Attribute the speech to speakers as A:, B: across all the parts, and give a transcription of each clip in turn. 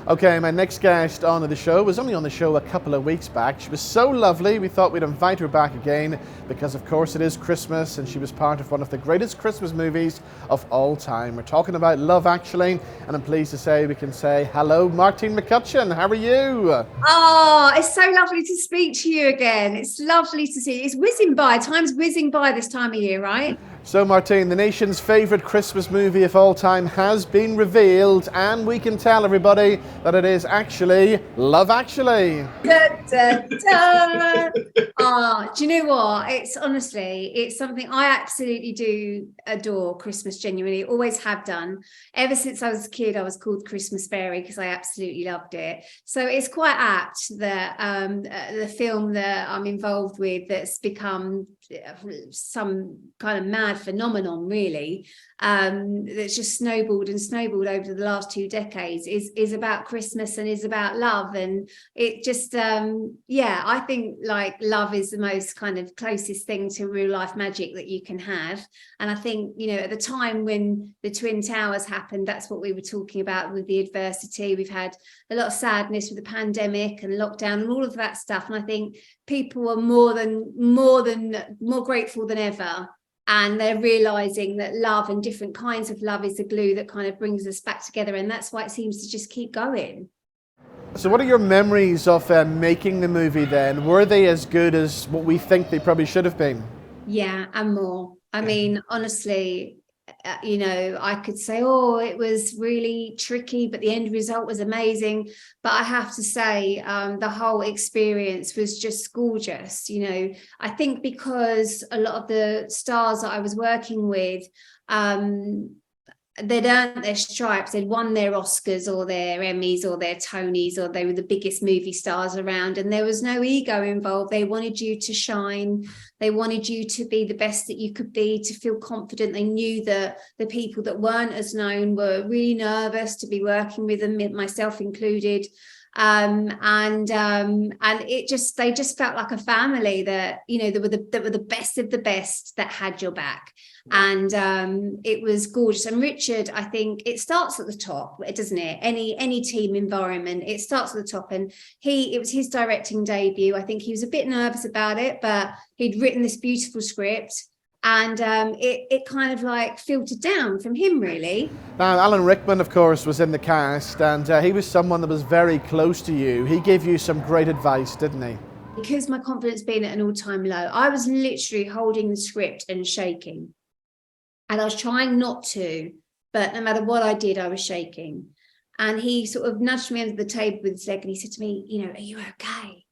A: Okay, my next guest on the show was only on the show a couple of weeks back. She was so lovely, we thought we'd invite her back again because, of course, it is Christmas and she was part of one of the greatest Christmas movies of all time. We're talking about Love Actually, and I'm pleased to say we can say hello, Martine McCutcheon. How are you?
B: Oh, it's so lovely to speak to you again. It's lovely to see you. It's whizzing by. Time's whizzing by this time of year, right?
A: So, Martine, the nation's favourite Christmas movie of all time has been revealed, and we can tell everybody that it is actually Love Actually.
B: Da, da, da. Oh, do you know what? It's something I absolutely do adore. Christmas, genuinely, always have done. Ever since I was a kid, I was called Christmas Fairy because I absolutely loved it. So it's quite apt that the film that I'm involved with, that's become some kind of mad phenomenon, really, that's just snowballed and snowballed over the last 2 decades, is about Christmas and is about love. And it just I think like love is the most kind of closest thing to real life magic that you can have. And I think, you know, at the time when the Twin Towers happened, that's what we were talking about with the adversity. We've had a lot of sadness with the pandemic and lockdown and all of that stuff, and I think people are more grateful than ever, and they're realizing that love and different kinds of love is the glue that kind of brings us back together, and that's why it seems to just keep going.
A: So what are your memories of making the movie then? Were they as good as what we think they probably should have been?
B: Yeah, and more. I mean, honestly, you know, I could say, oh, it was really tricky, but the end result was amazing. But I have to say, the whole experience was just gorgeous. You know, I think because a lot of the stars that I was working with, they'd earned their stripes, they'd won their Oscars or their Emmys or their Tonys, or they were the biggest movie stars around, and there was no ego involved. They wanted you to shine. They wanted you to be the best that you could be, to feel confident. They knew that the people that weren't as known were really nervous to be working with them, myself included. And they just felt like a family, that, you know, they were the best of the best that had your back. And it was gorgeous. And Richard, I think it starts at the top, doesn't it? Any team environment, it starts at the top. And it was his directing debut. I think he was a bit nervous about it, but he'd written this beautiful script, and it kind of like filtered down from him, really.
A: Now, Alan Rickman, of course, was in the cast, and he was someone that was very close to you. He gave you some great advice, didn't he?
B: Because my confidence being at an all-time low, I was literally holding the script and shaking. And I was trying not to, but no matter what I did, I was shaking. And he sort of nudged me under the table with his leg, and he said to me, you know, are you okay?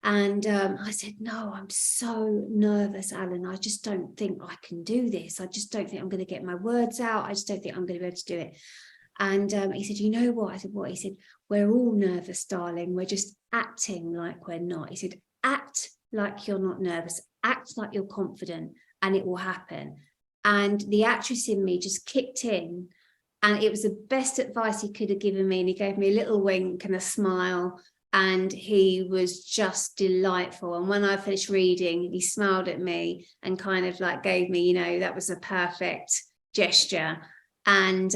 B: And I said, no, I'm so nervous, Alan. I just don't think I can do this. I just don't think I'm going to get my words out. I just don't think I'm going to be able to do it. And he said, you know what? I said, what? He said, we're all nervous, darling. We're just acting like we're not. He said, act like you're not nervous. Act like you're confident, and it will happen. And the actress in me just kicked in, and it was the best advice he could have given me. And he gave me a little wink and a smile, and he was just delightful. And when I finished reading, he smiled at me and kind of like gave me, you know, that was a perfect gesture. And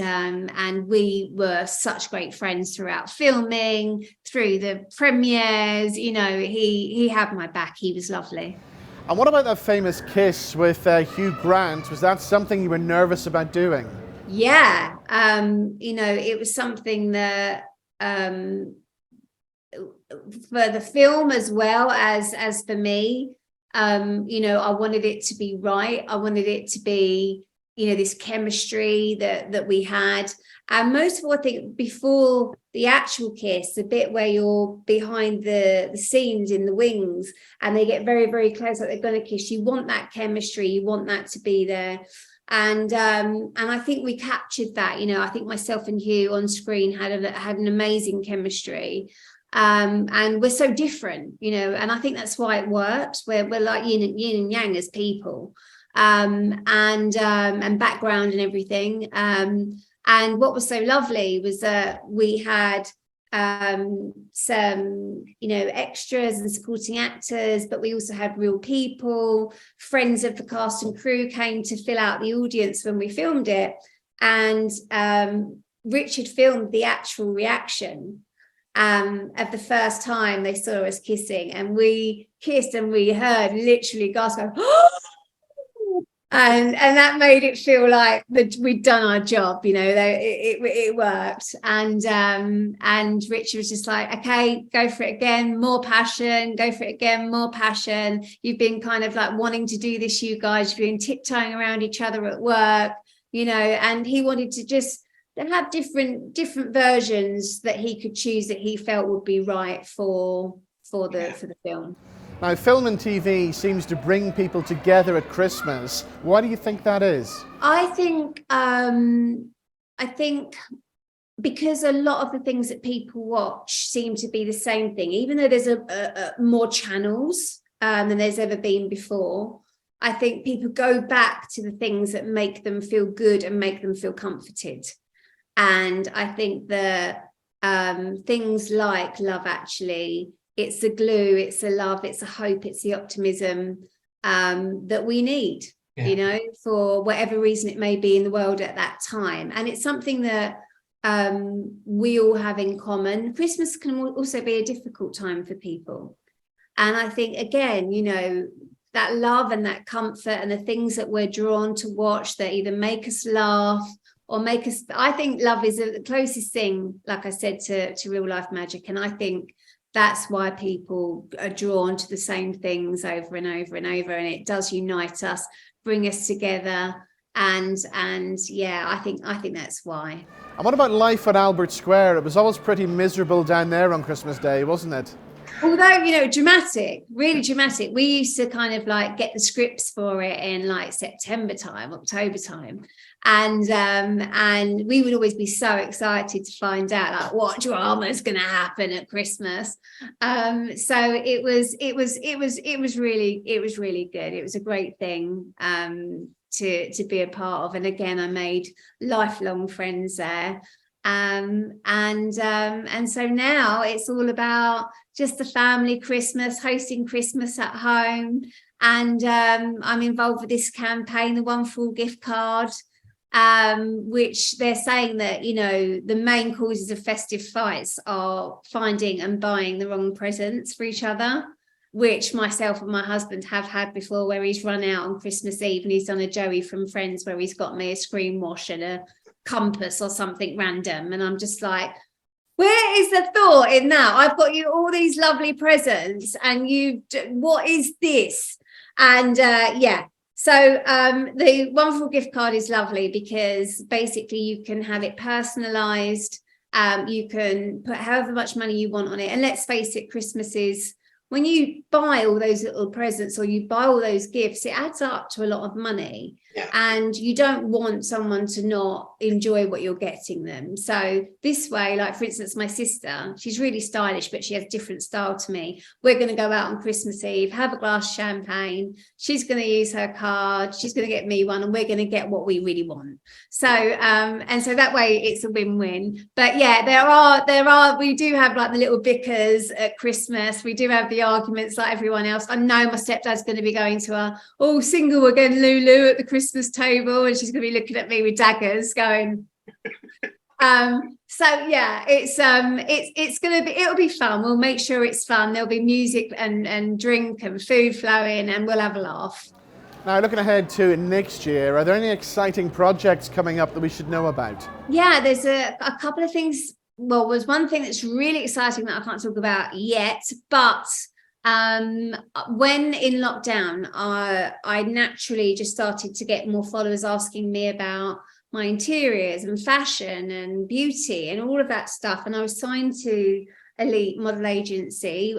B: we were such great friends throughout filming, through the premieres. You know, he had my back. He was lovely.
A: And what about that famous kiss with Hugh Grant? Was that something you were nervous about doing?
B: Yeah, you know, it was something that for the film as well as for me, you know, I wanted it to be right. I wanted it to be, you know, this chemistry that we had. And most of all, I think before the actual kiss, the bit where you're behind the scenes in the wings and they get very, very close, like they're going to kiss, you want that chemistry, you want that to be there. And I think we captured that. You know, I think myself and Hugh on screen had an amazing chemistry. And we're so different, you know, and I think that's why it works. We're like yin and yang as people, and background and everything. And what was so lovely was that we had some, you know, extras and supporting actors, but we also had real people. Friends of the cast and crew came to fill out the audience when we filmed it. And Richard filmed the actual reaction. of the first time they saw us kissing, and we kissed and we heard literally gasp going, and that made it feel like that we'd done our job, you know, it worked. And Richard was just like, okay, go for it again, more passion, go for it again, more passion. You've been kind of like wanting to do this, you guys, you've been tiptoeing around each other at work, you know. And he wanted to just have different versions that he could choose that he felt would be right for the film.
A: Now, film and TV seems to bring people together at Christmas. Why do you think that is?
B: I think because a lot of the things that people watch seem to be the same thing, even though there's a more channels than there's ever been before. I think people go back to the things that make them feel good and make them feel comforted. And I think that things like Love Actually, it's the glue, it's the love, it's the hope, it's the optimism that we need, you know, for whatever reason it may be in the world at that time. And it's something that we all have in common. Christmas can also be a difficult time for people. And I think, again, you know, that love and that comfort and the things that we're drawn to watch that either make us laugh or make us, I think love is the closest thing, like I said, to real life magic. And I think that's why people are drawn to the same things over and over and over, and it does unite us, bring us together, and yeah, I think that's why.
A: And what about life at Albert Square? It was always pretty miserable down there on Christmas Day, wasn't it?
B: Although, you know, dramatic, really dramatic. We used to kind of like get the scripts for it in like September time, October time. And we would always be so excited to find out like what drama is going to happen at Christmas. So it was really good. It was a great thing to be a part of. And again, I made lifelong friends there. And so now it's all about just the family Christmas, hosting Christmas at home. And I'm involved with this campaign, the One Full Gift Card, which they're saying that, you know, the main causes of festive fights are finding and buying the wrong presents for each other, which myself and my husband have had before, where he's run out on Christmas Eve and he's done a Joey from Friends where he's got me a screen wash and a compass or something random, and I'm just like, where is the thought in that? I've got you all these lovely presents and what is this? And so the wonderful gift card is lovely because basically you can have it personalized, you can put however much money you want on it, and let's face it, Christmas is, when you buy all those little presents or you buy all those gifts, it adds up to a lot of money. Yeah. And you don't want someone to not enjoy what you're getting them. So this way, like for instance, my sister, she's really stylish, but she has different style to me. We're going to go out on Christmas Eve, have a glass of champagne. She's going to use her card. She's going to get me one, and we're going to get what we really want. So, and so that way it's a win-win. But yeah, we do have like the little bickers at Christmas. We do have the arguments like everyone else. I know my stepdad's going to be going to a single again Lulu at the Christmas table, and she's going to be looking at me with daggers going so yeah, it'll be fun. We'll make sure it's fun. There'll be music and drink and food flowing, and we'll have a laugh.
A: Now, looking ahead to next year, are there any exciting projects coming up that we should know about? Yeah,
B: there's a couple of things. Well, there's one thing that's really exciting that I can't talk about yet, but when in lockdown, I naturally just started to get more followers asking me about my interiors and fashion and beauty and all of that stuff. And I was signed to Elliott model agency,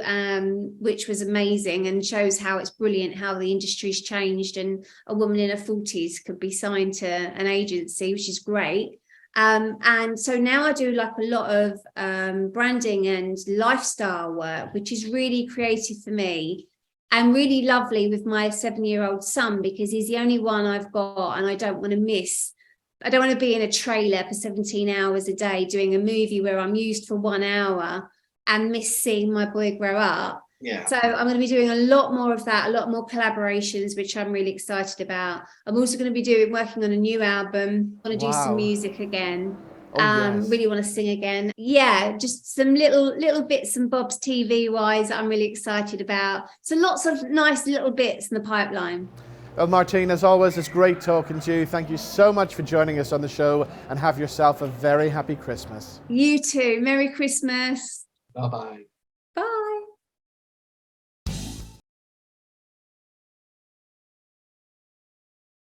B: which was amazing and shows how it's brilliant how the industry's changed, and a woman in her 40s could be signed to an agency, which is great. And so now I do like a lot of branding and lifestyle work, which is really creative for me and really lovely with my 7-year-old son, because he's the only one I've got, and I don't want to be in a trailer for 17 hours a day doing a movie where I'm used for 1 hour and miss seeing my boy grow up. Yeah. So I'm going to be doing a lot more of that, a lot more collaborations, which I'm really excited about. I'm also going to be working on a new album. I want to do some music again.
A: Oh, yes.
B: Really want to sing again. Yeah, just some little bits and bobs TV wise that I'm really excited about. So lots of nice little bits in the pipeline.
A: Well, Martine, as always, it's great talking to you. Thank you so much for joining us on the show, and have yourself a very happy Christmas.
B: You too. Merry Christmas.
C: Bye-bye.